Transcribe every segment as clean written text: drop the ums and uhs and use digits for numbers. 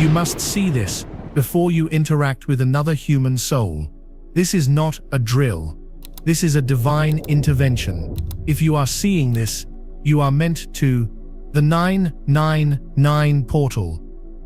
You must see this before you interact with another human soul. This is not a drill. This is a divine intervention. If you are seeing this, you are meant to. The 999 portal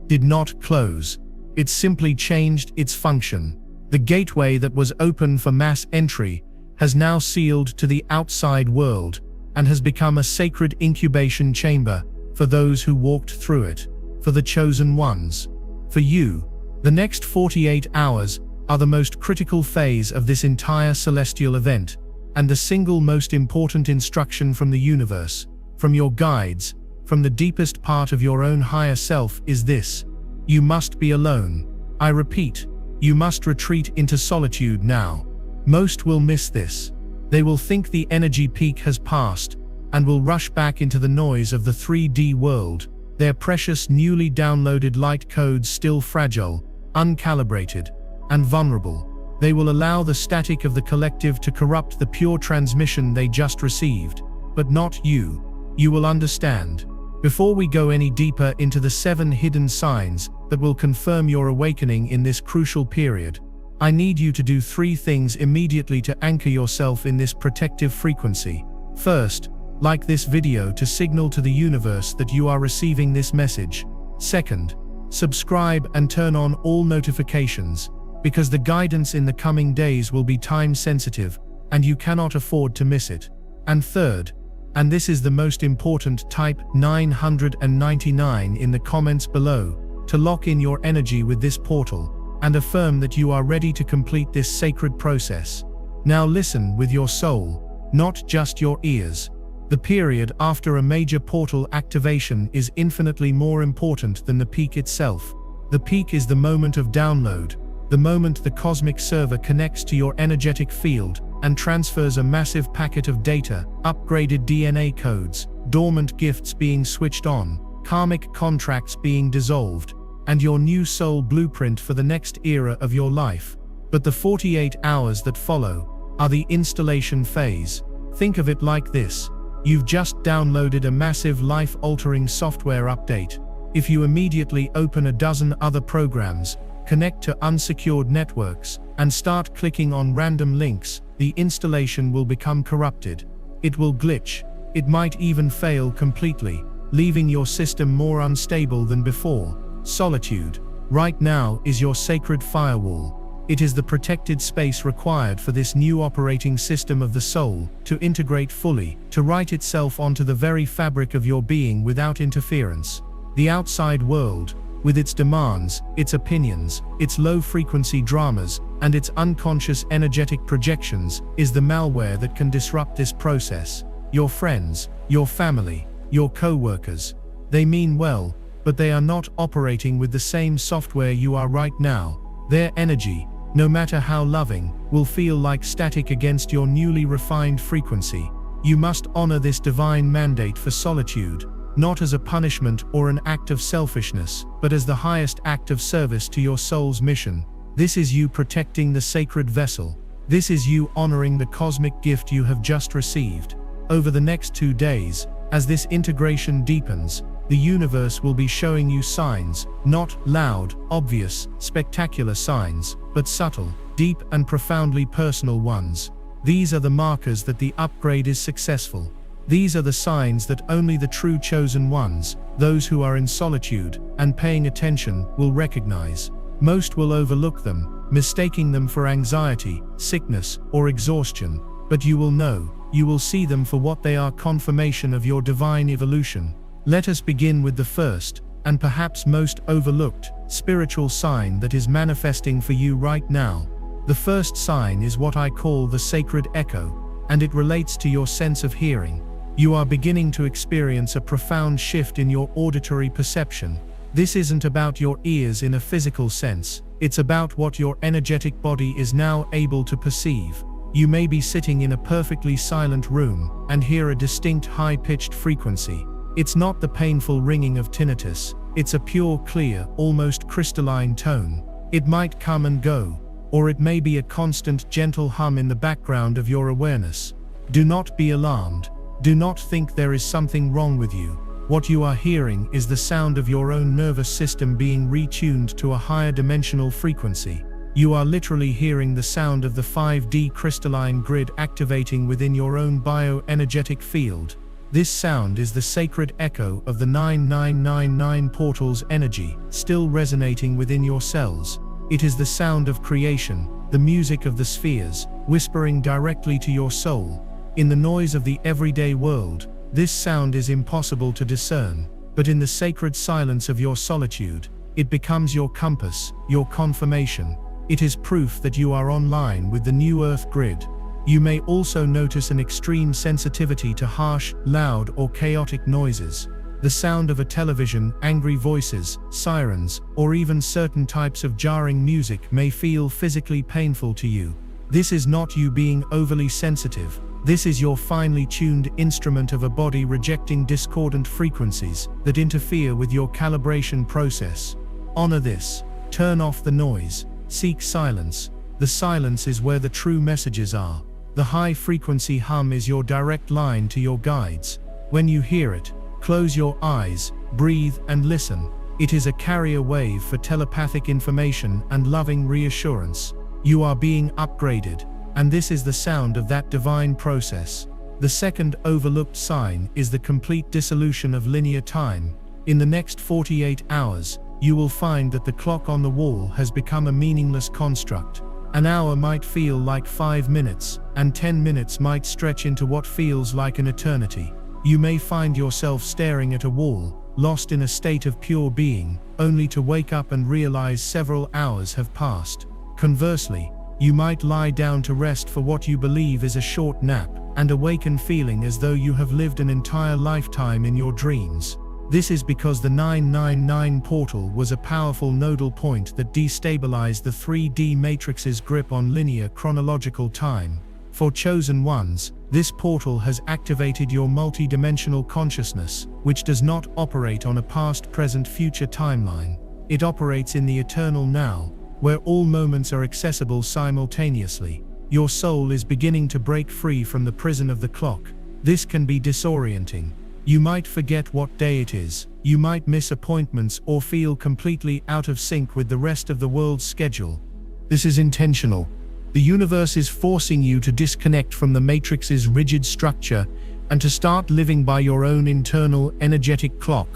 did not close. It simply changed its function. The gateway that was open for mass entry has now sealed to the outside world and has become a sacred incubation chamber for those who walked through it, for the chosen ones. For you, the next 48 hours are the most critical phase of this entire celestial event, and the single most important instruction from the universe, from your guides, from the deepest part of your own higher self is this: you must be alone. I repeat, you must retreat into solitude now. Most will miss this. They will think the energy peak has passed and will rush back into the noise of the 3D world, their precious newly downloaded light codes still fragile, uncalibrated, and vulnerable. They will allow the static of the collective to corrupt the pure transmission they just received. But not you. You will understand. Before we go any deeper into the 7 hidden signs that will confirm your awakening in this crucial period, I need you to do 3 things immediately to anchor yourself in this protective frequency. First, like this video to signal to the universe that you are receiving this message. Second, subscribe and turn on all notifications, because the guidance in the coming days will be time sensitive and you cannot afford to miss it. And third, and this is the most important, type 999 in the comments below to lock in your energy with this portal and affirm that you are ready to complete this sacred process. Now listen with your soul, not just your ears. The period after a major portal activation is infinitely more important than the peak itself. The peak is the moment of download, the moment the cosmic server connects to your energetic field and transfers a massive packet of data, upgraded DNA codes, dormant gifts being switched on, karmic contracts being dissolved, and your new soul blueprint for the next era of your life. But the 48 hours that follow are the installation phase. Think of it like this. You've just downloaded a massive life-altering software update. If you immediately open a dozen other programs, connect to unsecured networks, and start clicking on random links, the installation will become corrupted. It will glitch. It might even fail completely, leaving your system more unstable than before. Solitude, right now, is your sacred firewall. It is the protected space required for this new operating system of the soul to integrate fully, to write itself onto the very fabric of your being without interference. The outside world, with its demands, its opinions, its low-frequency dramas, and its unconscious energetic projections, is the malware that can disrupt this process. Your friends, your family, your co-workers, they mean well, but they are not operating with the same software you are right now. Their energy, no matter how loving, will feel like static against your newly refined frequency. You must honor this divine mandate for solitude, not as a punishment or an act of selfishness, but as the highest act of service to your soul's mission. This is you protecting the sacred vessel. This is you honoring the cosmic gift you have just received. Over the next 2 days, as this integration deepens, the universe will be showing you signs, not loud, obvious, spectacular signs, but subtle, deep and profoundly personal ones. These are the markers that the upgrade is successful. These are the signs that only the true chosen ones, those who are in solitude and paying attention, will recognize. Most will overlook them, mistaking them for anxiety, sickness, or exhaustion. But you will know, you will see them for what they are: confirmation of your divine evolution. Let us begin with the first, and perhaps most overlooked, spiritual sign that is manifesting for you right now. The first sign is what I call the sacred echo, and it relates to your sense of hearing. You are beginning to experience a profound shift in your auditory perception. This isn't about your ears in a physical sense, it's about what your energetic body is now able to perceive. You may be sitting in a perfectly silent room and hear a distinct high-pitched frequency. It's not the painful ringing of tinnitus, it's a pure, clear, almost crystalline tone. It might come and go, or it may be a constant, gentle hum in the background of your awareness. Do not be alarmed. Do not think there is something wrong with you. What you are hearing is the sound of your own nervous system being retuned to a higher dimensional frequency. You are literally hearing the sound of the 5D crystalline grid activating within your own bioenergetic field. This sound is the sacred echo of the 9999 portal's energy, still resonating within your cells. It is the sound of creation, the music of the spheres, whispering directly to your soul. In the noise of the everyday world, this sound is impossible to discern, but in the sacred silence of your solitude, it becomes your compass, your confirmation. It is proof that you are online with the new Earth grid. You may also notice an extreme sensitivity to harsh, loud, or chaotic noises. The sound of a television, angry voices, sirens, or even certain types of jarring music may feel physically painful to you. This is not you being overly sensitive. This is your finely tuned instrument of a body rejecting discordant frequencies that interfere with your calibration process. Honor this. Turn off the noise. Seek silence. The silence is where the true messages are. The high-frequency hum is your direct line to your guides. When you hear it, close your eyes, breathe, and listen. It is a carrier wave for telepathic information and loving reassurance. You are being upgraded, and this is the sound of that divine process. The second overlooked sign is the complete dissolution of linear time. In the next 48 hours, you will find that the clock on the wall has become a meaningless construct. An hour might feel like 5 minutes, and 10 minutes might stretch into what feels like an eternity. You may find yourself staring at a wall, lost in a state of pure being, only to wake up and realize several hours have passed. Conversely, you might lie down to rest for what you believe is a short nap, and awaken feeling as though you have lived an entire lifetime in your dreams. This is because the 999 portal was a powerful nodal point that destabilized the 3D matrix's grip on linear chronological time. For chosen ones, this portal has activated your multi-dimensional consciousness, which does not operate on a past, present, future timeline. It operates in the eternal now, where all moments are accessible simultaneously. Your soul is beginning to break free from the prison of the clock. This can be disorienting. You might forget what day it is, you might miss appointments or feel completely out of sync with the rest of the world's schedule. This is intentional. The universe is forcing you to disconnect from the matrix's rigid structure and to start living by your own internal energetic clock.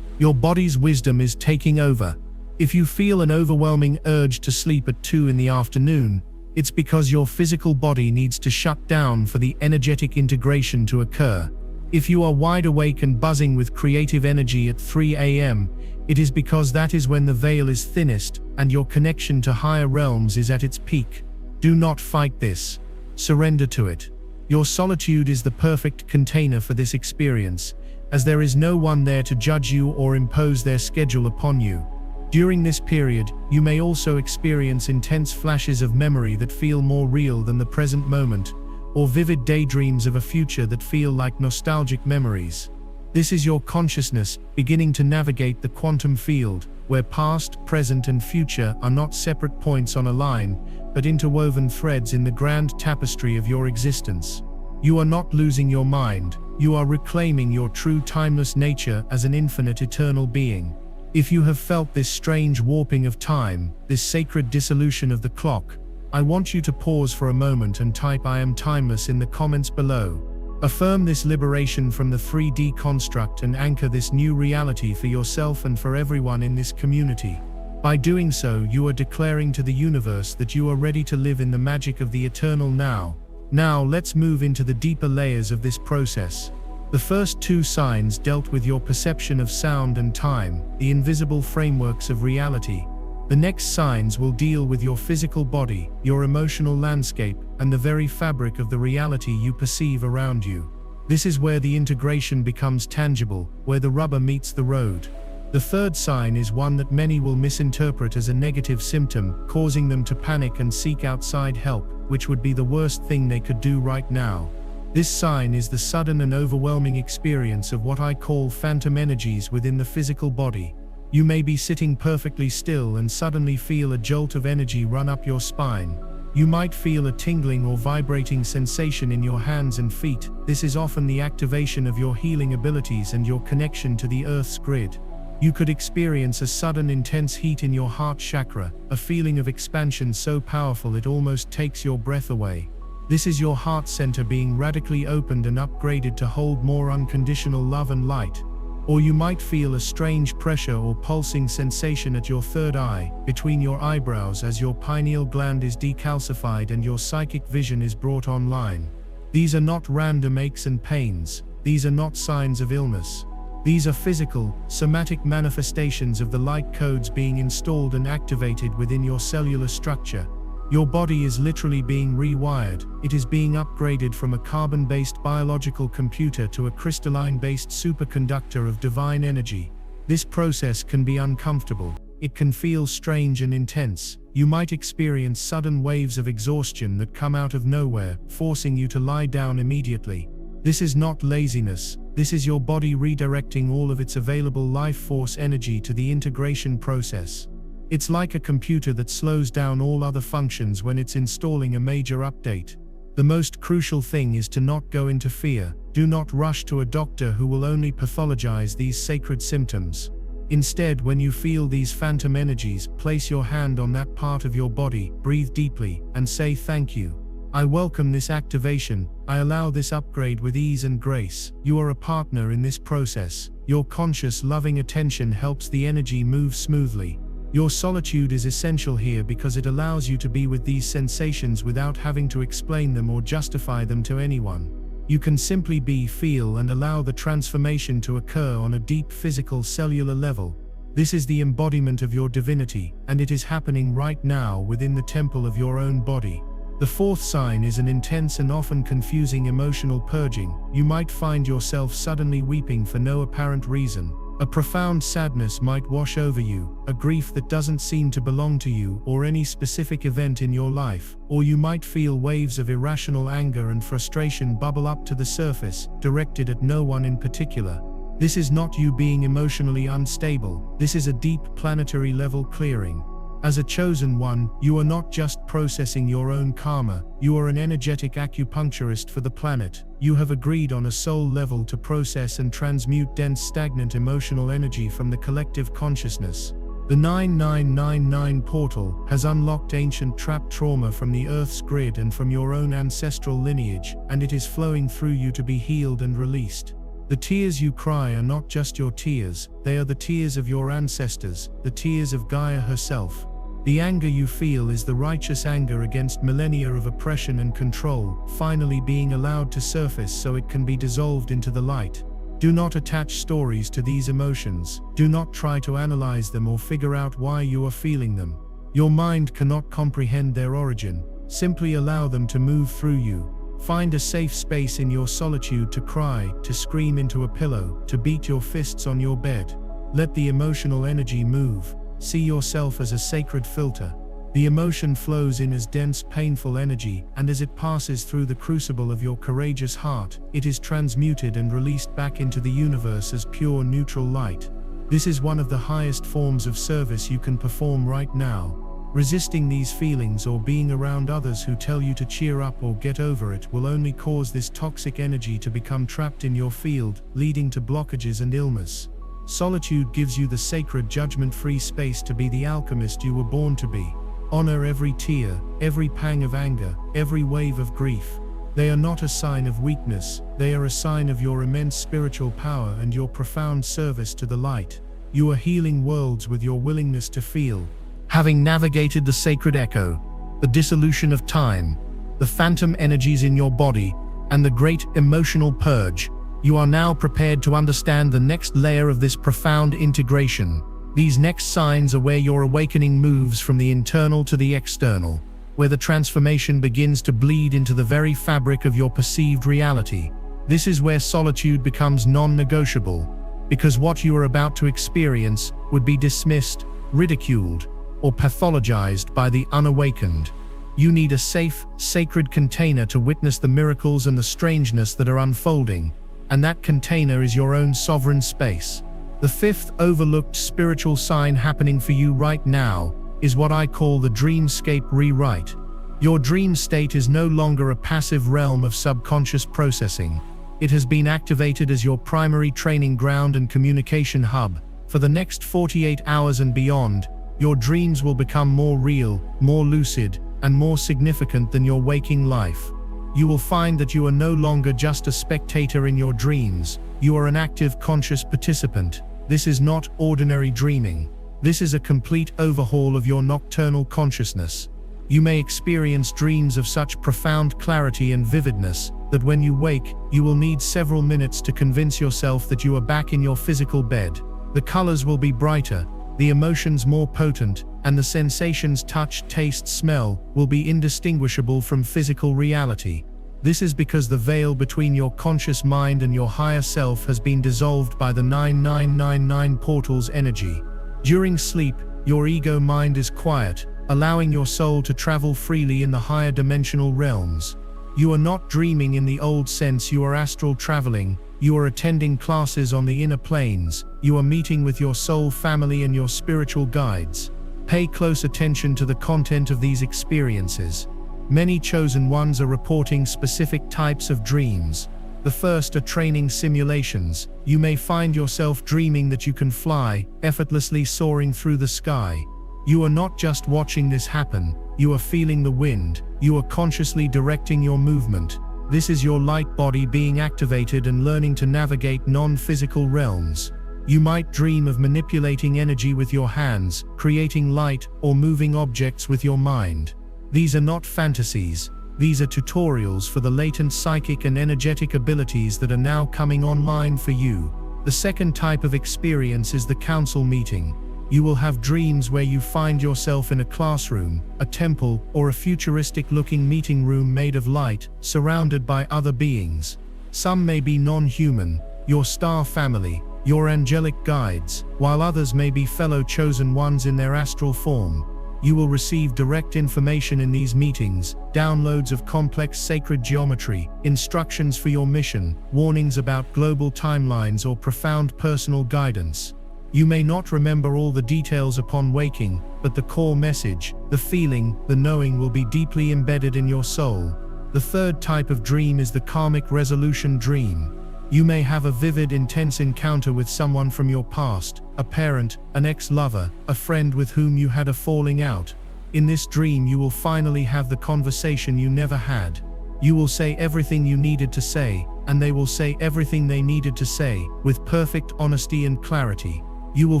Your body's wisdom is taking over. If you feel an overwhelming urge to sleep at 2 in the afternoon, it's because your physical body needs to shut down for the energetic integration to occur. If you are wide awake and buzzing with creative energy at 3 a.m., it is because that is when the veil is thinnest and your connection to higher realms is at its peak. Do not fight this. Surrender to it. Your solitude is the perfect container for this experience, as there is no one there to judge you or impose their schedule upon you. During this period, you may also experience intense flashes of memory that feel more real than the present moment, or vivid daydreams of a future that feel like nostalgic memories. This is your consciousness beginning to navigate the quantum field, where past, present, and future are not separate points on a line, but interwoven threads in the grand tapestry of your existence. You are not losing your mind, you are reclaiming your true timeless nature as an infinite eternal being. If you have felt this strange warping of time, this sacred dissolution of the clock, I want you to pause for a moment and type "I am timeless" in the comments below. Affirm this liberation from the 3D construct and anchor this new reality for yourself and for everyone in this community. By doing so, you are declaring to the universe that you are ready to live in the magic of the eternal now. Now, let's move into the deeper layers of this process. The first 2 signs dealt with your perception of sound and time, the invisible frameworks of reality. The next signs will deal with your physical body, your emotional landscape, and the very fabric of the reality you perceive around you. This is where the integration becomes tangible, where the rubber meets the road. The third sign is one that many will misinterpret as a negative symptom, causing them to panic and seek outside help, which would be the worst thing they could do right now. This sign is the sudden and overwhelming experience of what I call phantom energies within the physical body. You may be sitting perfectly still and suddenly feel a jolt of energy run up your spine. You might feel a tingling or vibrating sensation in your hands and feet. This is often the activation of your healing abilities and your connection to the Earth's grid. You could experience a sudden intense heat in your heart chakra, a feeling of expansion so powerful it almost takes your breath away. This is your heart center being radically opened and upgraded to hold more unconditional love and light. Or you might feel a strange pressure or pulsing sensation at your third eye, between your eyebrows as your pineal gland is decalcified and your psychic vision is brought online. These are not random aches and pains. These are not signs of illness. These are physical, somatic manifestations of the light codes being installed and activated within your cellular structure. Your body is literally being rewired. It is being upgraded from a carbon-based biological computer to a crystalline-based superconductor of divine energy. This process can be uncomfortable. It can feel strange and intense. You might experience sudden waves of exhaustion that come out of nowhere, forcing you to lie down immediately. This is not laziness. This is your body redirecting all of its available life force energy to the integration process. It's like a computer that slows down all other functions when it's installing a major update. The most crucial thing is to not go into fear. Do not rush to a doctor who will only pathologize these sacred symptoms. Instead, when you feel these phantom energies, place your hand on that part of your body, breathe deeply, and say thank you. I welcome this activation. I allow this upgrade with ease and grace. You are a partner in this process. Your conscious, loving attention helps the energy move smoothly. Your solitude is essential here because it allows you to be with these sensations without having to explain them or justify them to anyone. You can simply be, feel, and allow the transformation to occur on a deep physical cellular level. This is the embodiment of your divinity, and it is happening right now within the temple of your own body. The fourth sign is an intense and often confusing emotional purging. You might find yourself suddenly weeping for no apparent reason. A profound sadness might wash over you, a grief that doesn't seem to belong to you or any specific event in your life, or you might feel waves of irrational anger and frustration bubble up to the surface, directed at no one in particular. This is not you being emotionally unstable. This is a deep planetary level clearing. As a chosen one, you are not just processing your own karma, you are an energetic acupuncturist for the planet. You have agreed on a soul level to process and transmute dense stagnant emotional energy from the collective consciousness. The 9999 portal has unlocked ancient trapped trauma from the Earth's grid and from your own ancestral lineage, and it is flowing through you to be healed and released. The tears you cry are not just your tears, they are the tears of your ancestors, the tears of Gaia herself. The anger you feel is the righteous anger against millennia of oppression and control, finally being allowed to surface so it can be dissolved into the light. Do not attach stories to these emotions. Do not try to analyze them or figure out why you are feeling them. Your mind cannot comprehend their origin. Simply allow them to move through you. Find a safe space in your solitude to cry, to scream into a pillow, to beat your fists on your bed. Let the emotional energy move. See yourself as a sacred filter. The emotion flows in as dense, painful energy, and as it passes through the crucible of your courageous heart, it is transmuted and released back into the universe as pure, neutral light. This is one of the highest forms of service you can perform right now. Resisting these feelings or being around others who tell you to cheer up or get over it will only cause this toxic energy to become trapped in your field, leading to blockages and illness. Solitude gives you the sacred, judgment-free space to be the alchemist you were born to be. Honor every tear, every pang of anger, every wave of grief. They are not a sign of weakness, they are a sign of your immense spiritual power and your profound service to the light. You are healing worlds with your willingness to feel. Having navigated the sacred echo, the dissolution of time, the phantom energies in your body, and the great emotional purge, you are now prepared to understand the next layer of this profound integration. These next signs are where your awakening moves from the internal to the external, where the transformation begins to bleed into the very fabric of your perceived reality. This is where solitude becomes non-negotiable, because what you are about to experience would be dismissed, ridiculed, or pathologized by the unawakened. You need a safe, sacred container to witness the miracles and the strangeness that are unfolding, and that container is your own sovereign space. The fifth overlooked spiritual sign happening for you right now is what I call the Dreamscape rewrite. Your dream state is no longer a passive realm of subconscious processing. It has been activated as your primary training ground and communication hub. For the next 48 hours and beyond, your dreams will become more real, more lucid, and more significant than your waking life. You will find that you are no longer just a spectator in your dreams. You are an active, conscious participant. This is not ordinary dreaming. This is a complete overhaul of your nocturnal consciousness. You may experience dreams of such profound clarity and vividness that when you wake, you will need several minutes to convince yourself that you are back in your physical bed. The colors will be brighter, the emotions more potent, and the sensations touch, taste, smell will be indistinguishable from physical reality. This is because the veil between your conscious mind and your higher self has been dissolved by the 9999 portal's energy. During sleep, your ego mind is quiet, allowing your soul to travel freely in the higher dimensional realms. You are not dreaming in the old sense. You are astral traveling. You are attending classes on the inner planes. You are meeting with your soul family and your spiritual guides. Pay close attention to the content of these experiences. Many chosen ones are reporting specific types of dreams. The first are training simulations. You may find yourself dreaming that you can fly, effortlessly soaring through the sky. You are not just watching this happen, you are feeling the wind, you are consciously directing your movement. This is your light body being activated and learning to navigate non-physical realms. You might dream of manipulating energy with your hands, creating light, or moving objects with your mind. These are not fantasies. These are tutorials for the latent psychic and energetic abilities that are now coming online for you. The second type of experience is the council meeting. You will have dreams where you find yourself in a classroom, a temple, or a futuristic-looking meeting room made of light, surrounded by other beings. Some may be non-human, your star family, your angelic guides, while others may be fellow chosen ones in their astral form. You will receive direct information in these meetings, downloads of complex sacred geometry, instructions for your mission, warnings about global timelines, or profound personal guidance. You may not remember all the details upon waking, but the core message, the feeling, the knowing will be deeply embedded in your soul. The third type of dream is the karmic resolution dream. You may have a vivid, intense encounter with someone from your past, a parent, an ex-lover, a friend with whom you had a falling out. In this dream, you will finally have the conversation you never had. You will say everything you needed to say, and they will say everything they needed to say, with perfect honesty and clarity. You will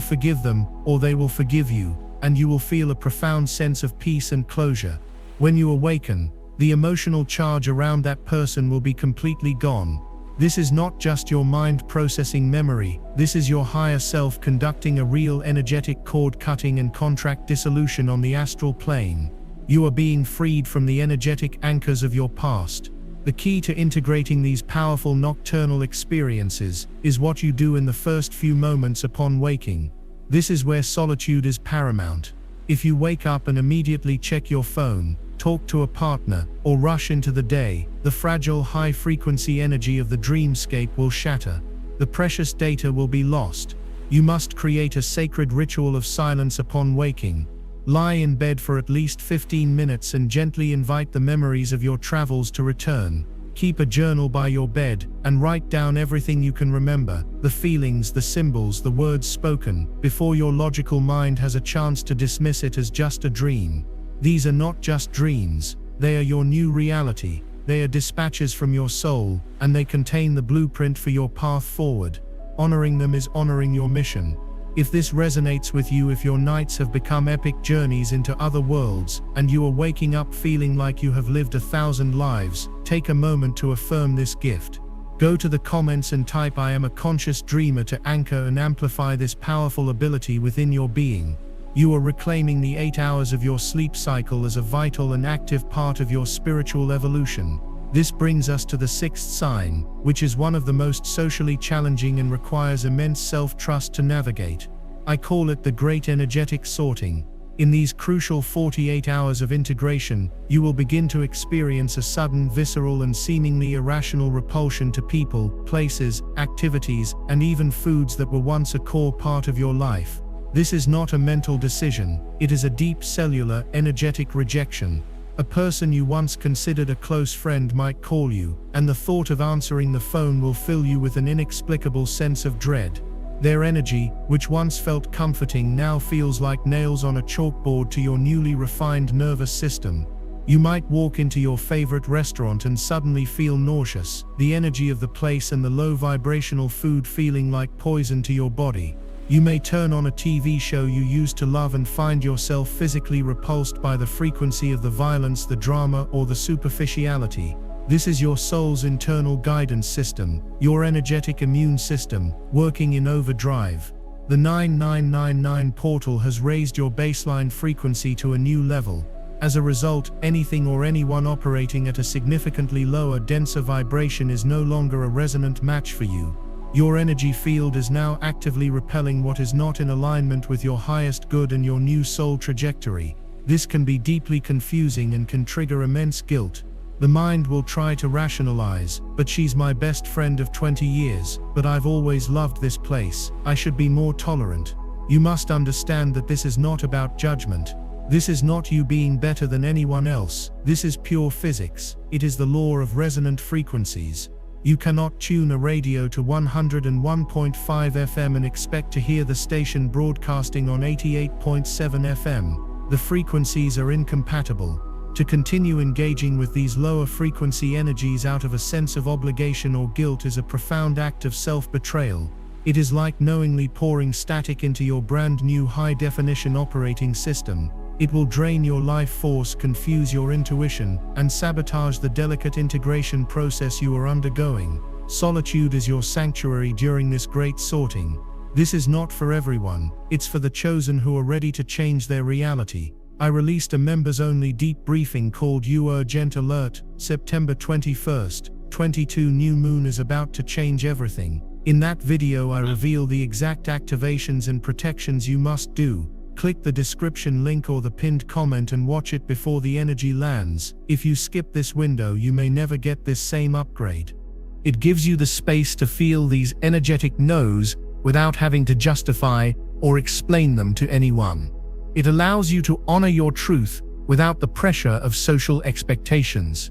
forgive them, or they will forgive you, and you will feel a profound sense of peace and closure. When you awaken, the emotional charge around that person will be completely gone. This is not just your mind processing memory, this is your higher self conducting a real energetic cord cutting and contract dissolution on the astral plane. You are being freed from the energetic anchors of your past. The key to integrating these powerful nocturnal experiences is what you do in the first few moments upon waking. This is where solitude is paramount. If you wake up and immediately check your phone, talk to a partner, or rush into the day, the fragile high-frequency energy of the dreamscape will shatter. The precious data will be lost. You must create a sacred ritual of silence upon waking. Lie in bed for at least 15 minutes and gently invite the memories of your travels to return. Keep a journal by your bed and write down everything you can remember, the feelings, the symbols, the words spoken, before your logical mind has a chance to dismiss it as just a dream. These are not just dreams, they are your new reality. They are dispatches from your soul, and they contain the blueprint for your path forward. Honoring them is honoring your mission. If this resonates with you, if your nights have become epic journeys into other worlds, and you are waking up feeling like you have lived 1,000 lives, take a moment to affirm this gift. Go to the comments and type "I am a conscious dreamer" to anchor and amplify this powerful ability within your being. You are reclaiming the 8 hours of your sleep cycle as a vital and active part of your spiritual evolution. This brings us to the sixth sign, which is one of the most socially challenging and requires immense self-trust to navigate. I call it the great energetic sorting. In these crucial 48 hours of integration, you will begin to experience a sudden, visceral, and seemingly irrational repulsion to people, places, activities, and even foods that were once a core part of your life. This is not a mental decision, it is a deep cellular, energetic rejection. A person you once considered a close friend might call you, and the thought of answering the phone will fill you with an inexplicable sense of dread. Their energy, which once felt comforting, now feels like nails on a chalkboard to your newly refined nervous system. You might walk into your favorite restaurant and suddenly feel nauseous, the energy of the place and the low vibrational food feeling like poison to your body. You may turn on a TV show you used to love and find yourself physically repulsed by the frequency of the violence, the drama, or the superficiality. This is your soul's internal guidance system, your energetic immune system, working in overdrive. The 9999 portal has raised your baseline frequency to a new level. As a result, anything or anyone operating at a significantly lower, denser vibration is no longer a resonant match for you. Your energy field is now actively repelling what is not in alignment with your highest good and your new soul trajectory. This can be deeply confusing and can trigger immense guilt. The mind will try to rationalize, but she's my best friend of 20 years, but I've always loved this place, I should be more tolerant. You must understand that this is not about judgment. This is not you being better than anyone else. This is pure physics. It is the law of resonant frequencies. You cannot tune a radio to 101.5 FM and expect to hear the station broadcasting on 88.7 FM. The frequencies are incompatible. To continue engaging with these lower frequency energies out of a sense of obligation or guilt is a profound act of self-betrayal. It is like knowingly pouring static into your brand new high-definition operating system. It will drain your life force, confuse your intuition, and sabotage the delicate integration process you are undergoing. Solitude is your sanctuary during this great sorting. This is not for everyone, it's for the chosen who are ready to change their reality. I released a members-only deep briefing called Urgent Alert, September 21st, 22 New Moon is about to change everything. In that video I reveal the exact activations and protections you must do. Click the description link or the pinned comment and watch it before the energy lands. If you skip this window, you may never get this same upgrade. It gives you the space to feel these energetic no's without having to justify or explain them to anyone. It allows you to honor your truth without the pressure of social expectations.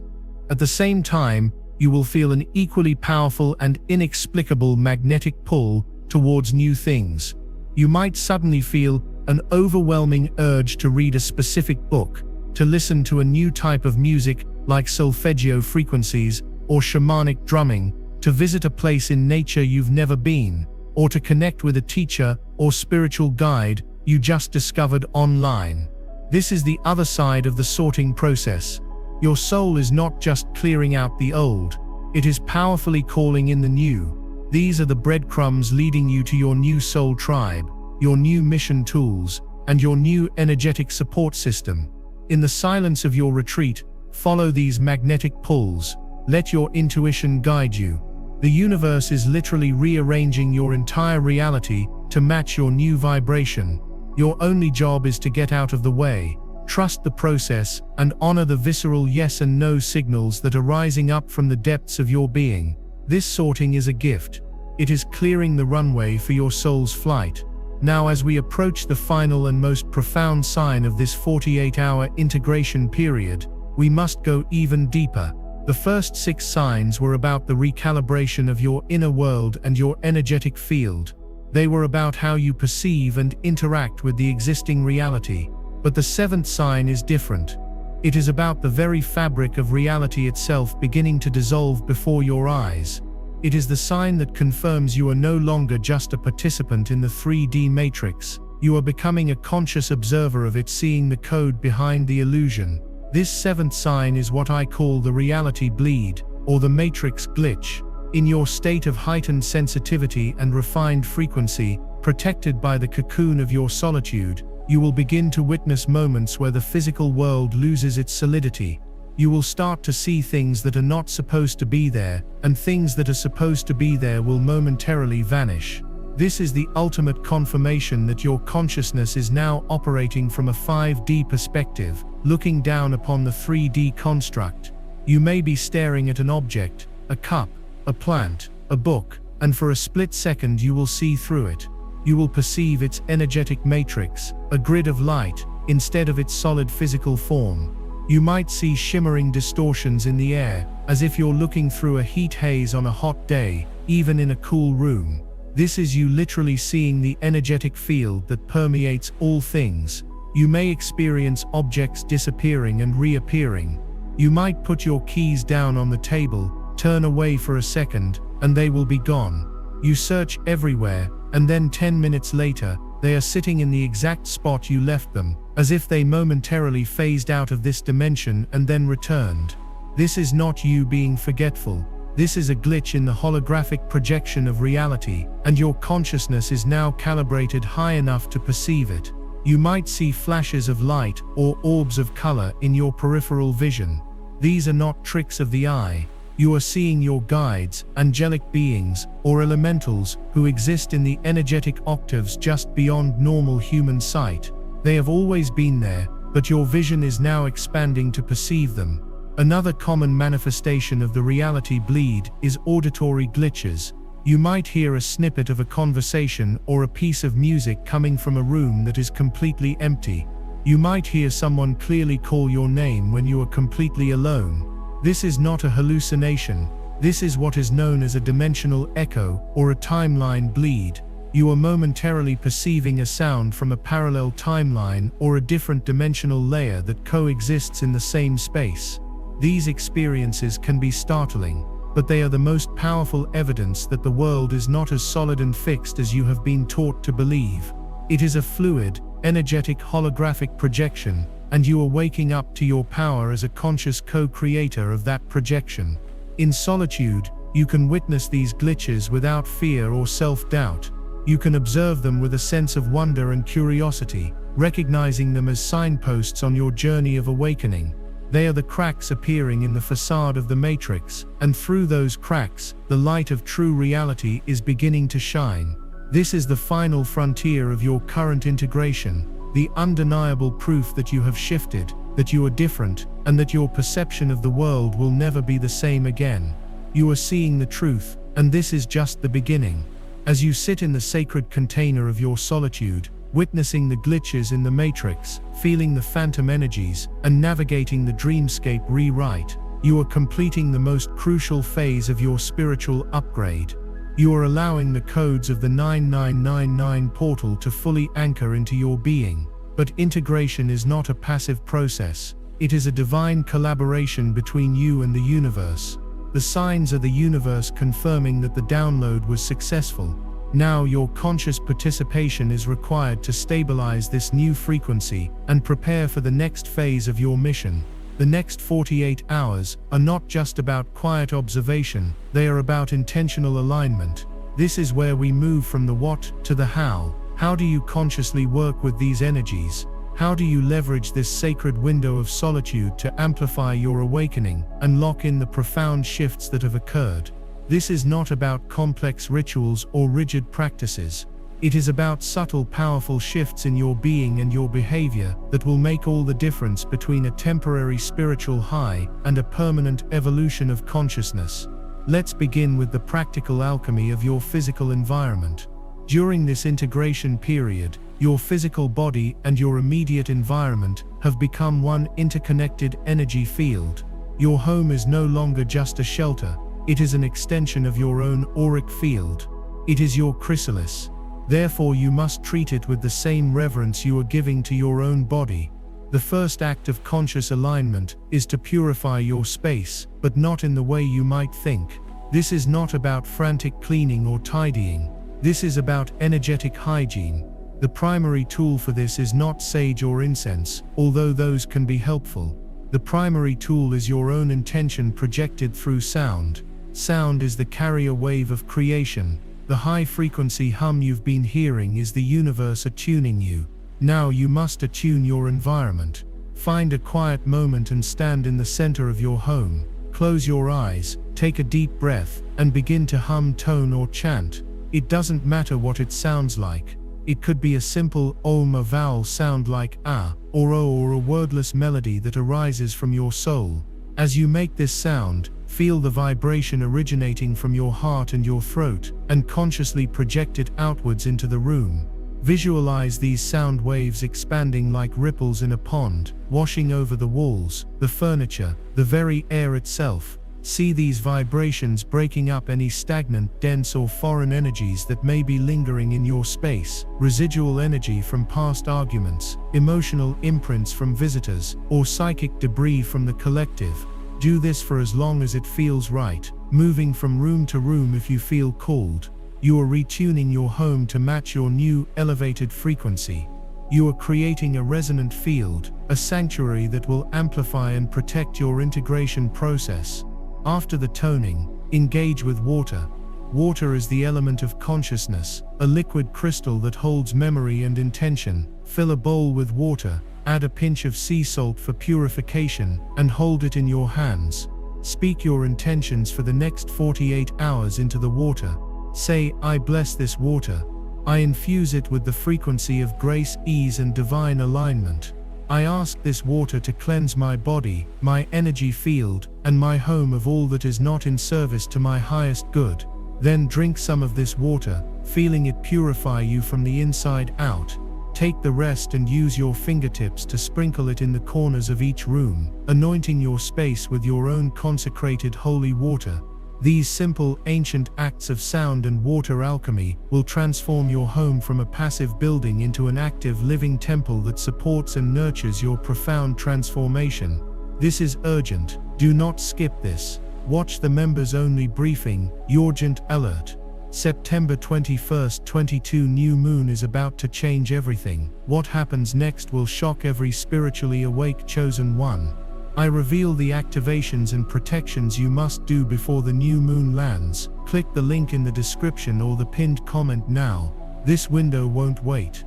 At the same time, you will feel an equally powerful and inexplicable magnetic pull towards new things. You might suddenly feel an overwhelming urge to read a specific book, to listen to a new type of music like solfeggio frequencies or shamanic drumming, to visit a place in nature you've never been, or to connect with a teacher or spiritual guide you just discovered online. This is the other side of the sorting process. Your soul is not just clearing out the old, it is powerfully calling in the new. These are the breadcrumbs leading you to your new soul tribe, your new mission tools, and your new energetic support system. In the silence of your retreat, follow these magnetic pulls. Let your intuition guide you. The universe is literally rearranging your entire reality to match your new vibration. Your only job is to get out of the way, trust the process, and honor the visceral yes and no signals that are rising up from the depths of your being. This sorting is a gift. It is clearing the runway for your soul's flight. Now, as we approach the final and most profound sign of this 48-hour integration period, we must go even deeper. The first 6 signs were about the recalibration of your inner world and your energetic field. They were about how you perceive and interact with the existing reality. But the 7th sign is different. It is about the very fabric of reality itself beginning to dissolve before your eyes. It is the sign that confirms you are no longer just a participant in the 3D matrix. You are becoming a conscious observer of it, seeing the code behind the illusion. This 7th sign is what I call the reality bleed, or the matrix glitch. In your state of heightened sensitivity and refined frequency, protected by the cocoon of your solitude, you will begin to witness moments where the physical world loses its solidity. You will start to see things that are not supposed to be there, and things that are supposed to be there will momentarily vanish. This is the ultimate confirmation that your consciousness is now operating from a 5D perspective, looking down upon the 3D construct. You may be staring at an object, a cup, a plant, a book, and for a split second you will see through it. You will perceive its energetic matrix, a grid of light, instead of its solid physical form. You might see shimmering distortions in the air, as if you're looking through a heat haze on a hot day, even in a cool room. This is you literally seeing the energetic field that permeates all things. You may experience objects disappearing and reappearing. You might put your keys down on the table, turn away for a second, and they will be gone. You search everywhere, and then 10 minutes later, they are sitting in the exact spot you left them, as if they momentarily phased out of this dimension and then returned. This is not you being forgetful. This is a glitch in the holographic projection of reality, and your consciousness is now calibrated high enough to perceive it. You might see flashes of light or orbs of color in your peripheral vision. These are not tricks of the eye. You are seeing your guides, angelic beings, or elementals who exist in the energetic octaves just beyond normal human sight. They have always been there, but your vision is now expanding to perceive them. Another common manifestation of the reality bleed is auditory glitches. You might hear a snippet of a conversation or a piece of music coming from a room that is completely empty. You might hear someone clearly call your name when you are completely alone. This is not a hallucination. This is what is known as a dimensional echo or a timeline bleed. You are momentarily perceiving a sound from a parallel timeline or a different dimensional layer that coexists in the same space. These experiences can be startling, but they are the most powerful evidence that the world is not as solid and fixed as you have been taught to believe. It is a fluid, energetic holographic projection, and you are waking up to your power as a conscious co-creator of that projection. In solitude, you can witness these glitches without fear or self-doubt. You can observe them with a sense of wonder and curiosity, recognizing them as signposts on your journey of awakening. They are the cracks appearing in the facade of the matrix, and through those cracks, the light of true reality is beginning to shine. This is the final frontier of your current integration, the undeniable proof that you have shifted, that you are different, and that your perception of the world will never be the same again. You are seeing the truth, and this is just the beginning. As you sit in the sacred container of your solitude, witnessing the glitches in the matrix, feeling the phantom energies, and navigating the dreamscape rewrite, you are completing the most crucial phase of your spiritual upgrade. You are allowing the codes of the 9999 portal to fully anchor into your being. But integration is not a passive process. It is a divine collaboration between you and the universe. The signs are the universe confirming that the download was successful. Now your conscious participation is required to stabilize this new frequency and prepare for the next phase of your mission. The next 48 hours are not just about quiet observation, they are about intentional alignment. This is where we move from the what to the how. How do you consciously work with these energies? How do you leverage this sacred window of solitude to amplify your awakening and lock in the profound shifts that have occurred? This is not about complex rituals or rigid practices. It is about subtle, powerful shifts in your being and your behavior that will make all the difference between a temporary spiritual high and a permanent evolution of consciousness. Let's begin with the practical alchemy of your physical environment. During this integration period, your physical body and your immediate environment have become one interconnected energy field. Your home is no longer just a shelter, it is an extension of your own auric field. It is your chrysalis. Therefore, you must treat it with the same reverence you are giving to your own body. The first act of conscious alignment is to purify your space, but not in the way you might think. This is not about frantic cleaning or tidying. This is about energetic hygiene. The primary tool for this is not sage or incense, although those can be helpful. The primary tool is your own intention projected through sound. Sound is the carrier wave of creation. The high-frequency hum you've been hearing is the universe attuning you. Now you must attune your environment. Find a quiet moment and stand in the center of your home. Close your eyes, take a deep breath, and begin to hum, tone, or chant. It doesn't matter what it sounds like. It could be a simple om, a vowel sound like ah, or o, or a wordless melody that arises from your soul. As you make this sound, feel the vibration originating from your heart and your throat, and consciously project it outwards into the room. Visualize these sound waves expanding like ripples in a pond, washing over the walls, the furniture, the very air itself. See these vibrations breaking up any stagnant, dense or foreign energies that may be lingering in your space, residual energy from past arguments, emotional imprints from visitors, or psychic debris from the collective. Do this for as long as it feels right, moving from room to room if you feel called. You are retuning your home to match your new, elevated frequency. You are creating a resonant field, a sanctuary that will amplify and protect your integration process. After the toning, engage with water. Water is the element of consciousness, a liquid crystal that holds memory and intention. Fill a bowl with water, add a pinch of sea salt for purification, and hold it in your hands. Speak your intentions for the next 48 hours into the water. Say, I bless this water. I infuse it with the frequency of grace, ease, and divine alignment. I ask this water to cleanse my body, my energy field, and my home of all that is not in service to my highest good. Then drink some of this water, feeling it purify you from the inside out. Take the rest and use your fingertips to sprinkle it in the corners of each room, anointing your space with your own consecrated holy water. These simple, ancient acts of sound and water alchemy will transform your home from a passive building into an active, living temple that supports and nurtures your profound transformation. This is urgent. Do not skip this. Watch the members-only briefing, Urgent Alert. September 21st, 22 new moon is about to change everything. What happens next will shock every spiritually awake chosen one. I reveal the activations and protections you must do before the new moon lands. Click the link in the description or the pinned comment now. This window won't wait.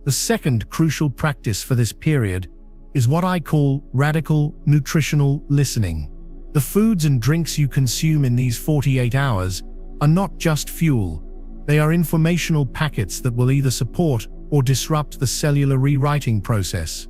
The second crucial practice for this period is what I call radical nutritional listening. The foods and drinks you consume in these 48 hours are not just fuel. They are informational packets that will either support or disrupt the cellular rewriting process.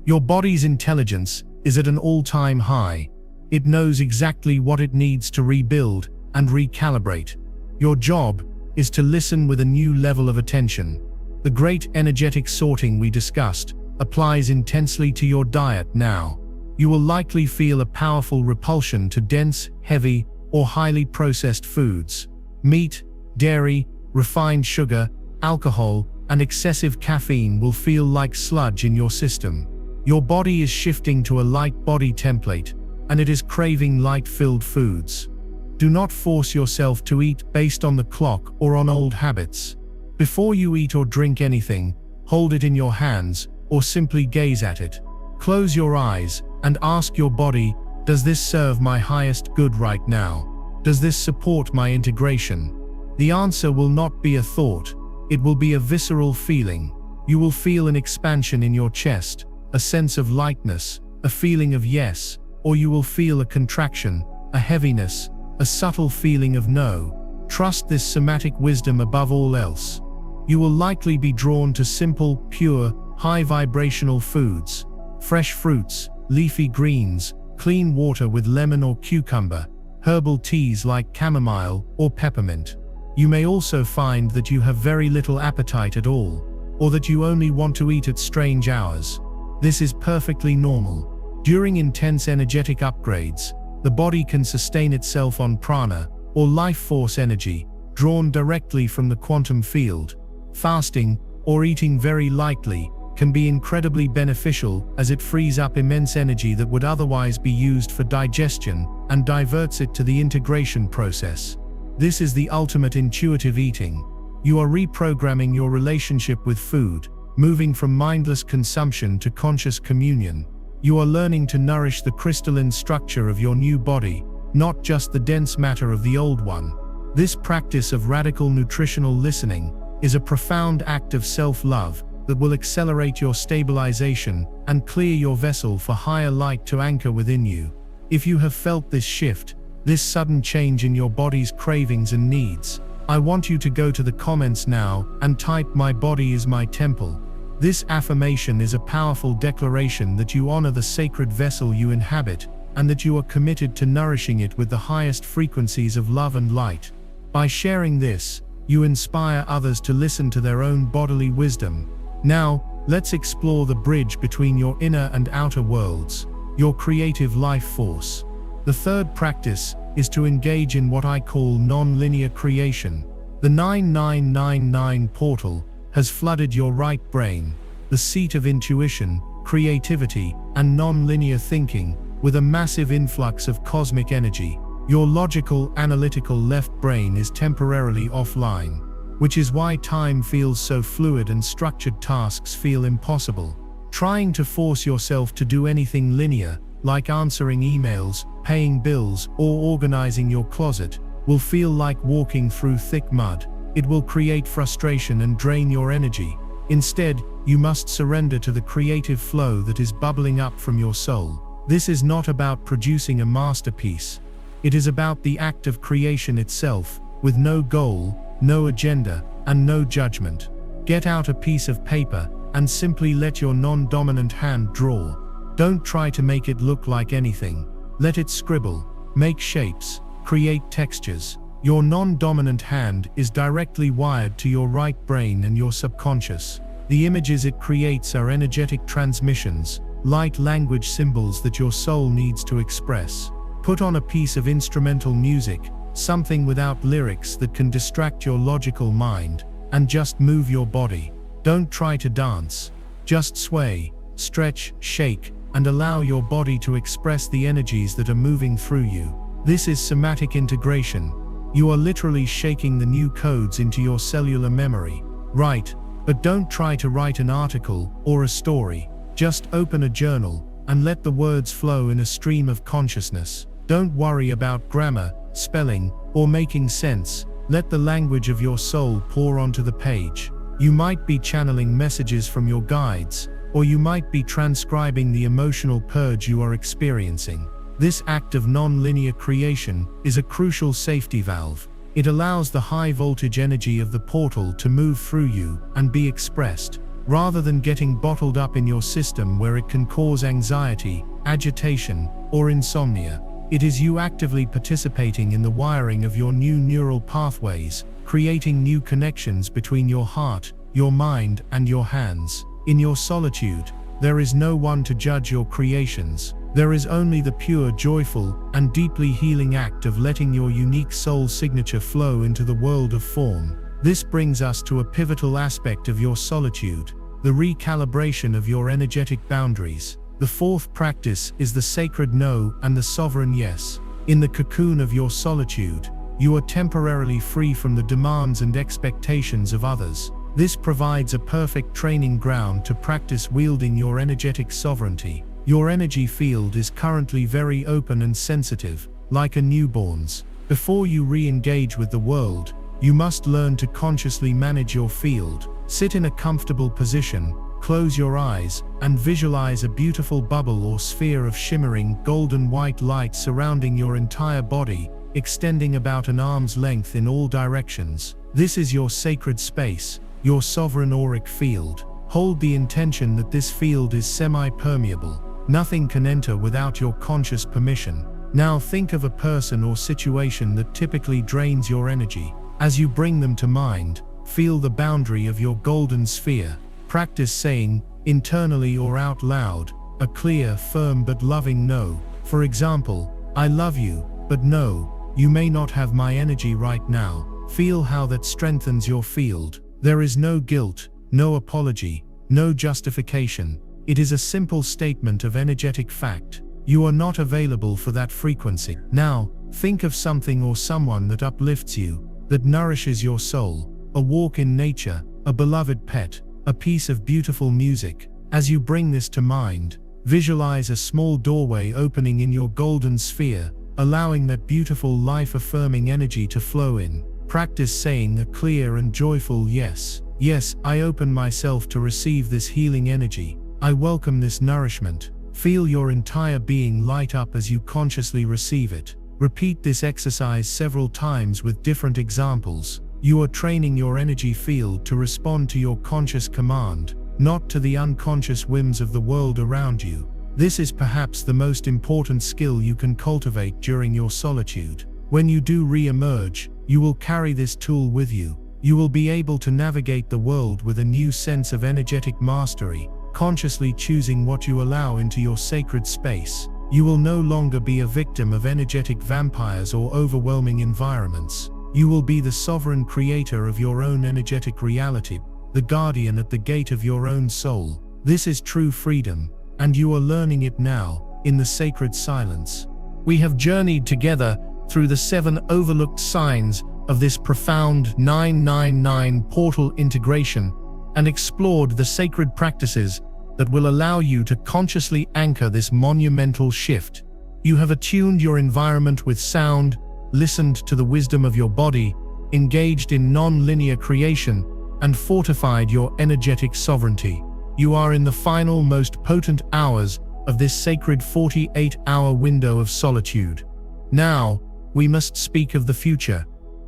Your body's intelligence is at an all-time high. It knows exactly what it needs to rebuild and recalibrate. Your job is to listen with a new level of attention. The great energetic sorting we discussed applies intensely to your diet now. You will likely feel a powerful repulsion to dense, heavy, or highly processed foods. Meat, dairy, refined sugar, alcohol, and excessive caffeine will feel like sludge in your system. Your body is shifting to a light body template, and it is craving light-filled foods. Do not force yourself to eat based on the clock or on old habits. Before you eat or drink anything, hold it in your hands or simply gaze at it. Close your eyes and ask your body, does this serve my highest good right now? Does this support my integration? The answer will not be a thought. It will be a visceral feeling. You will feel an expansion in your chest, a sense of lightness, a feeling of yes, or you will feel a contraction, a heaviness, a subtle feeling of no. Trust this somatic wisdom above all else. You will likely be drawn to simple, pure, high vibrational foods, fresh fruits, leafy greens, clean water with lemon or cucumber, herbal teas like chamomile or peppermint. You may also find that you have very little appetite at all, or that you only want to eat at strange hours. This is perfectly normal. During intense energetic upgrades, the body can sustain itself on prana, or life force energy, drawn directly from the quantum field. Fasting, or eating very lightly, can be incredibly beneficial as it frees up immense energy that would otherwise be used for digestion and diverts it to the integration process. This is the ultimate intuitive eating. You are reprogramming your relationship with food, moving from mindless consumption to conscious communion. You are learning to nourish the crystalline structure of your new body, not just the dense matter of the old one. This practice of radical nutritional listening is a profound act of self-love that will accelerate your stabilization and clear your vessel for higher light to anchor within you. If you have felt this shift, this sudden change in your body's cravings and needs, I want you to go to the comments now and type "My body is my temple." This affirmation is a powerful declaration that you honor the sacred vessel you inhabit and that you are committed to nourishing it with the highest frequencies of love and light. By sharing this, You inspire others to listen to their own bodily wisdom. Now, let's explore the bridge between your inner and outer worlds, your creative life force. The third practice is to engage in what I call non-linear creation. The 9999 portal has flooded your right brain, the seat of intuition, creativity, and non-linear thinking, with a massive influx of cosmic energy. Your logical, analytical left brain is temporarily offline, which is why time feels so fluid and structured tasks feel impossible. Trying to force yourself to do anything linear, like answering emails, paying bills, or organizing your closet, will feel like walking through thick mud. It will create frustration and drain your energy. Instead, you must surrender to the creative flow that is bubbling up from your soul. This is not about producing a masterpiece. It is about the act of creation itself, with no goal, no agenda, and no judgment. Get out a piece of paper and simply let your non-dominant hand draw. Don't try to make it look like anything. Let it scribble, make shapes, create textures. Your non-dominant hand is directly wired to your right brain and your subconscious. The images it creates are energetic transmissions, light language symbols that your soul needs to express. Put on a piece of instrumental music, something without lyrics that can distract your logical mind, and just move your body. Don't try to dance. Just sway, stretch, shake, and allow your body to express the energies that are moving through you. This is somatic integration. You are literally shaking the new codes into your cellular memory. Write, but don't try to write an article or a story. Just open a journal and let the words flow in a stream of consciousness. Don't worry about grammar, spelling, or making sense. Let the language of your soul pour onto the page. You might be channeling messages from your guides, or you might be transcribing the emotional purge you are experiencing. This act of non-linear creation is a crucial safety valve. It allows the high-voltage energy of the portal to move through you and be expressed, rather than getting bottled up in your system where it can cause anxiety, agitation, or insomnia. It is you actively participating in the wiring of your new neural pathways, creating new connections between your heart, your mind, and your hands. In your solitude, there is no one to judge your creations. There is only the pure, joyful, and deeply healing act of letting your unique soul signature flow into the world of form. This brings us to a pivotal aspect of your solitude, the recalibration of your energetic boundaries. The fourth practice is the sacred no and the sovereign yes. In the cocoon of your solitude, you are temporarily free from the demands and expectations of others. This provides a perfect training ground to practice wielding your energetic sovereignty. Your energy field is currently very open and sensitive, like a newborn's. Before you re-engage with the world, you must learn to consciously manage your field. Sit in a comfortable position, close your eyes, and visualize a beautiful bubble or sphere of shimmering golden white light surrounding your entire body, extending about an arm's length in all directions. This is your sacred space, your sovereign auric field. Hold the intention that this field is semi-permeable. Nothing can enter without your conscious permission. Now think of a person or situation that typically drains your energy. As you bring them to mind, feel the boundary of your golden sphere. Practice saying, internally or out loud, a clear, firm but loving no. For example, I love you, but no, you may not have my energy right now. Feel how that strengthens your field. There is no guilt, no apology, no justification. It is a simple statement of energetic fact. You are not available for that frequency. Now, think of something or someone that uplifts you, that nourishes your soul. A walk in nature, a beloved pet, a piece of beautiful music. As you bring this to mind, visualize a small doorway opening in your golden sphere, allowing that beautiful life-affirming energy to flow in. Practice saying a clear and joyful yes. Yes, I open myself to receive this healing energy. I welcome this nourishment. Feel your entire being light up as you consciously receive it. Repeat this exercise several times with different examples. You are training your energy field to respond to your conscious command, not to the unconscious whims of the world around you. This is perhaps the most important skill you can cultivate during your solitude. When you do re-emerge, you will carry this tool with you. You will be able to navigate the world with a new sense of energetic mastery, consciously choosing what you allow into your sacred space. You will no longer be a victim of energetic vampires or overwhelming environments. You will be the sovereign creator of your own energetic reality, the guardian at the gate of your own soul. This is true freedom, and you are learning it now, in the sacred silence. We have journeyed together through the 7 overlooked signs of this profound 999 portal integration and explored the sacred practices that will allow you to consciously anchor this monumental shift. You have attuned your environment with sound, listened to the wisdom of your body, engaged in non-linear creation, and fortified your energetic sovereignty. You are in the final, most potent hours of this sacred 48-hour window of solitude. Now, we must speak of the future.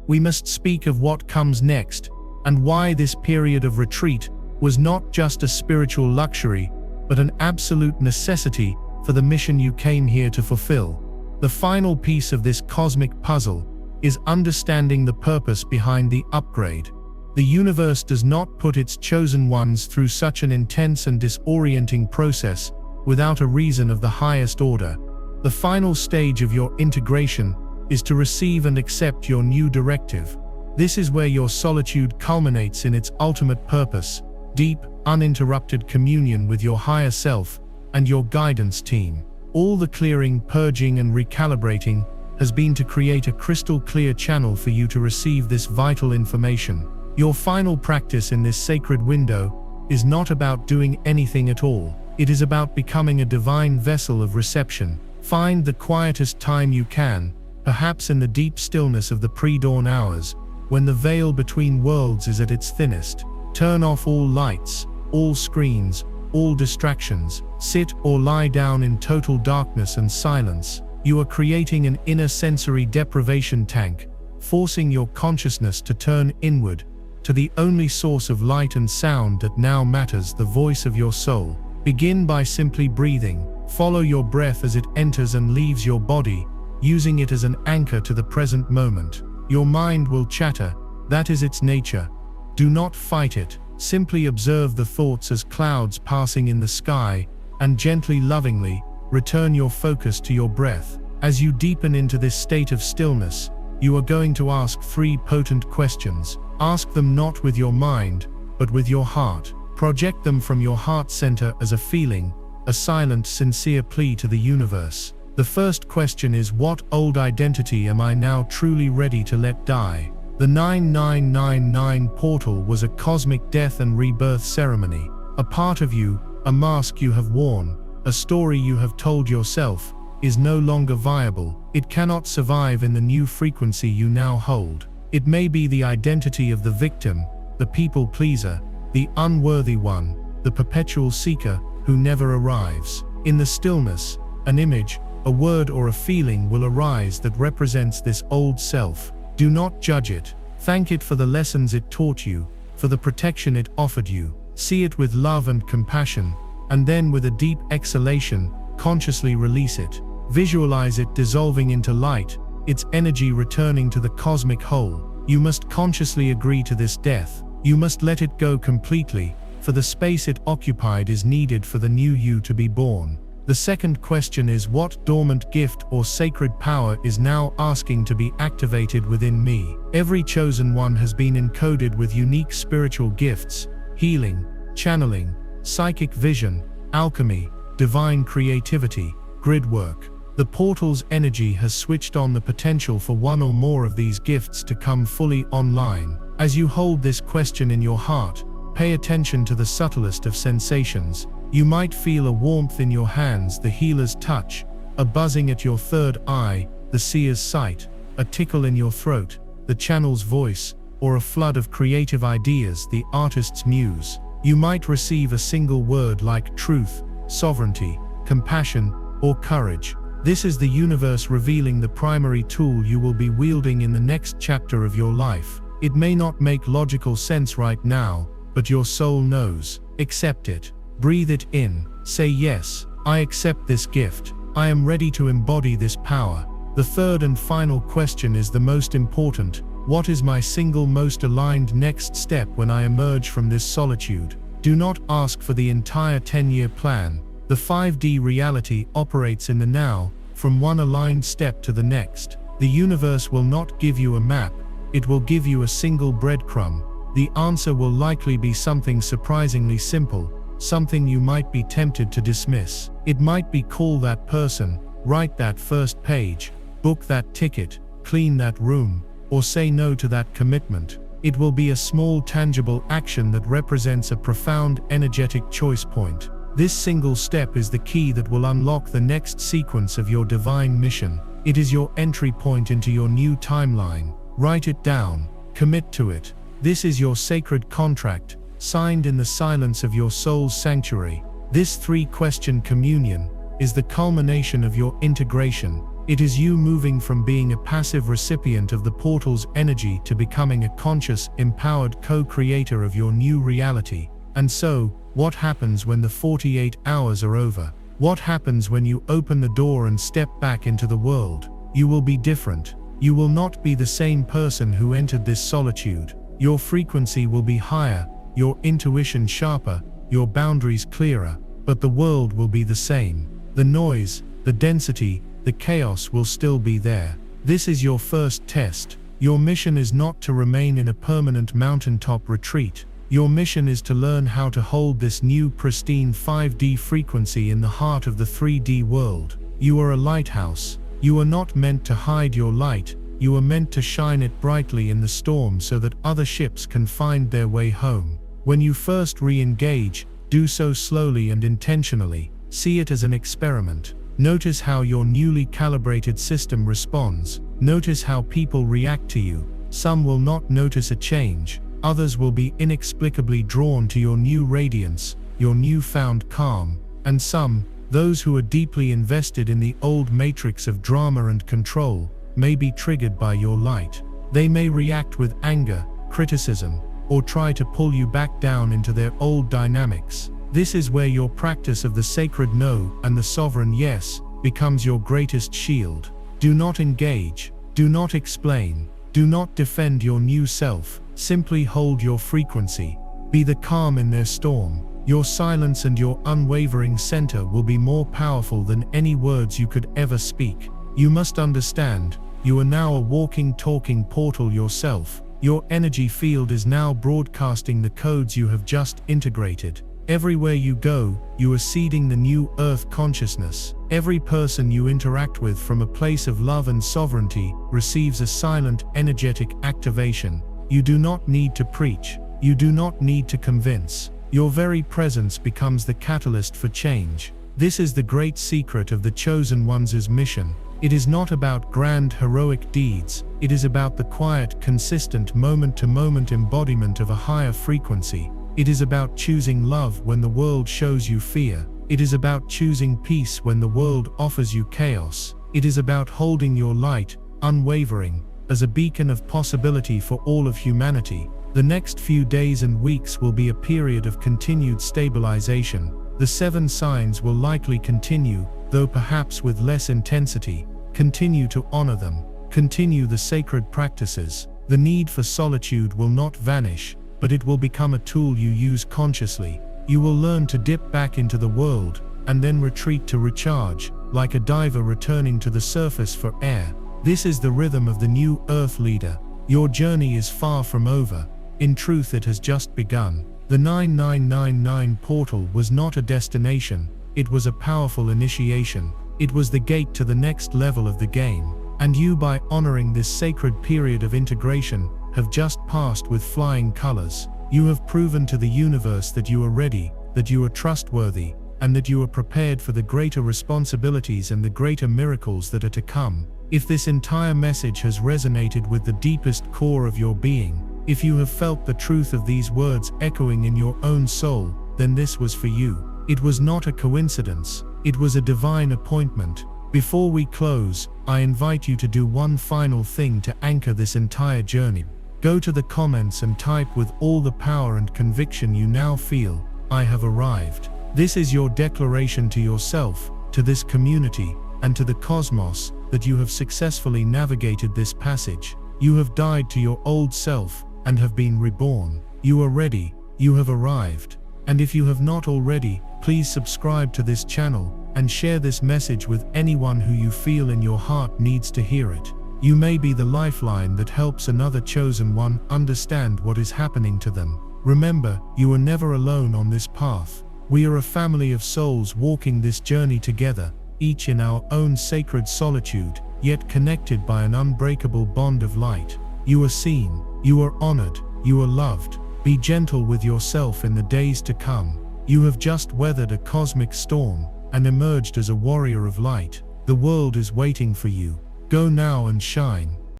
We must speak of what comes next, and why this period of retreat was not just a spiritual luxury, but an absolute necessity for the mission you came here to fulfill. The final piece of this cosmic puzzle is understanding the purpose behind the upgrade. The universe does not put its chosen ones through such an intense and disorienting process without a reason of the highest order. The final stage of your integration is to receive and accept your new directive. This is where your solitude culminates in its ultimate purpose: deep, uninterrupted communion with your higher self and your guidance team. All the clearing, purging, and recalibrating has been to create a crystal clear channel for you to receive this vital information. Your final practice in this sacred window is not about doing anything at all. It is about becoming a divine vessel of reception. Find the quietest time you can, perhaps in the deep stillness of the pre-dawn hours, when the veil between worlds is at its thinnest. Turn off all lights, all screens, all distractions. Sit or lie down in total darkness and silence. You are creating an inner sensory deprivation tank, forcing your consciousness to turn inward, to the only source of light and sound that now matters, the voice of your soul. Begin by simply breathing. Follow your breath as it enters and leaves your body, using it as an anchor to the present moment. Your mind will chatter, that is its nature. Do not fight it. Simply observe the thoughts as clouds passing in the sky, and gently, lovingly, return your focus to your breath. As you deepen into this state of stillness, you are going to ask 3 potent questions. Ask them not with your mind, but with your heart. Project them from your heart center as a feeling, a silent, sincere plea to the universe. The first question is, what old identity am I now truly ready to let die? The 9999 portal was a cosmic death and rebirth ceremony. A part of you, a mask you have worn, a story you have told yourself, is no longer viable. It cannot survive in the new frequency you now hold. It may be the identity of the victim, the people pleaser, the unworthy one, the perpetual seeker who never arrives. In the stillness, an image, a word, or a feeling will arise that represents this old self. Do not judge it. Thank it for the lessons it taught you, for the protection it offered you. See it with love and compassion, and then with a deep exhalation, consciously release it. Visualize it dissolving into light, its energy returning to the cosmic whole. You must consciously agree to this death. You must let it go completely, for the space it occupied is needed for the new you to be born. The second question is, what dormant gift or sacred power is now asking to be activated within me? Every chosen one has been encoded with unique spiritual gifts: healing, channeling, psychic vision, alchemy, divine creativity, grid work. The portal's energy has switched on the potential for one or more of these gifts to come fully online. As you hold this question in your heart, pay attention to the subtlest of sensations. You might feel a warmth in your hands, the healer's touch, a buzzing at your third eye, the seer's sight, a tickle in your throat, the channel's voice, or a flood of creative ideas, the artist's muse. You might receive a single word like truth, sovereignty, compassion, or courage. This is the universe revealing the primary tool you will be wielding in the next chapter of your life. It may not make logical sense right now, but your soul knows. Accept it. Breathe it in. Say, yes, I accept this gift. I am ready to embody this power. The third and final question is the most important. What is my single most aligned next step when I emerge from this solitude? Do not ask for the entire 10-year plan. The 5D reality operates in the now, from one aligned step to the next. The universe will not give you a map, it will give you a single breadcrumb. The answer will likely be something surprisingly simple, something you might be tempted to dismiss. It might be call that person, write that first page, book that ticket, clean that room, or say no to that commitment. It will be a small tangible action that represents a profound energetic choice point. This single step is the key that will unlock the next sequence of your divine mission. It is your entry point into your new timeline. Write it down, commit to it. This is your sacred contract, signed in the silence of your soul's sanctuary. This three-question communion is the culmination of your integration. It is you moving from being a passive recipient of the portal's energy to becoming a conscious, empowered co-creator of your new reality. And so, what happens when the 48 hours are over? What happens when you open the door and step back into the world? You will be different. You will not be the same person who entered this solitude. Your frequency will be higher, your intuition sharper, your boundaries clearer, but the world will be the same. The noise, the density, the chaos will still be there. This is your first test. Your mission is not to remain in a permanent mountaintop retreat. Your mission is to learn how to hold this new pristine 5D frequency in the heart of the 3D world. You are a lighthouse. You are not meant to hide your light, you are meant to shine it brightly in the storm so that other ships can find their way home. When you first re-engage, do so slowly and intentionally. See it as an experiment. Notice how your newly calibrated system responds. Notice how people react to you. Some will not notice a change. Others will be inexplicably drawn to your new radiance, your newfound calm. And some, those who are deeply invested in the old matrix of drama and control, may be triggered by your light. They may react with anger, criticism, or try to pull you back down into their old dynamics. This is where your practice of the sacred no and the sovereign yes becomes your greatest shield. Do not engage, do not explain, do not defend your new self, simply hold your frequency. Be the calm in their storm. Your silence and your unwavering center will be more powerful than any words you could ever speak. You must understand, you are now a walking, talking portal yourself. Your energy field is now broadcasting the codes you have just integrated. Everywhere you go, you are seeding the new earth consciousness. Every person you interact with from a place of love and sovereignty receives a silent, energetic activation. You do not need to preach. You do not need to convince. Your very presence becomes the catalyst for change. This is the great secret of the Chosen One's mission. It is not about grand heroic deeds, it is about the quiet, consistent moment-to-moment embodiment of a higher frequency. It is about choosing love when the world shows you fear. It is about choosing peace when the world offers you chaos. It is about holding your light, unwavering, as a beacon of possibility for all of humanity. The next few days and weeks will be a period of continued stabilization. The 7 signs will likely continue, though perhaps with less intensity. Continue to honor them. Continue the sacred practices. The need for solitude will not vanish, but it will become a tool you use consciously. You will learn to dip back into the world, and then retreat to recharge, like a diver returning to the surface for air. This is the rhythm of the new Earth leader. Your journey is far from over. In truth, it has just begun. The 9999 portal was not a destination, it was a powerful initiation. It was the gate to the next level of the game. And you, by honoring this sacred period of integration, have just passed with flying colors. You have proven to the universe that you are ready, that you are trustworthy, and that you are prepared for the greater responsibilities and the greater miracles that are to come. If this entire message has resonated with the deepest core of your being, if you have felt the truth of these words echoing in your own soul, then this was for you. It was not a coincidence, it was a divine appointment. Before we close, I invite you to do one final thing to anchor this entire journey. Go to the comments and type with all the power and conviction you now feel, "I have arrived." This is your declaration to yourself, to this community, and to the cosmos, that you have successfully navigated this passage. You have died to your old self and have been reborn. You are ready, you have arrived. And if you have not already, please subscribe to this channel and share this message with anyone who you feel in your heart needs to hear it. You may be the lifeline that helps another chosen one understand what is happening to them. Remember, you are never alone on this path. We are a family of souls walking this journey together, each in our own sacred solitude, yet connected by an unbreakable bond of light. You are seen, you are honored, you are loved. Be gentle with yourself in the days to come. You have just weathered a cosmic storm and emerged as a warrior of light. The world is waiting for you. Go now and shine.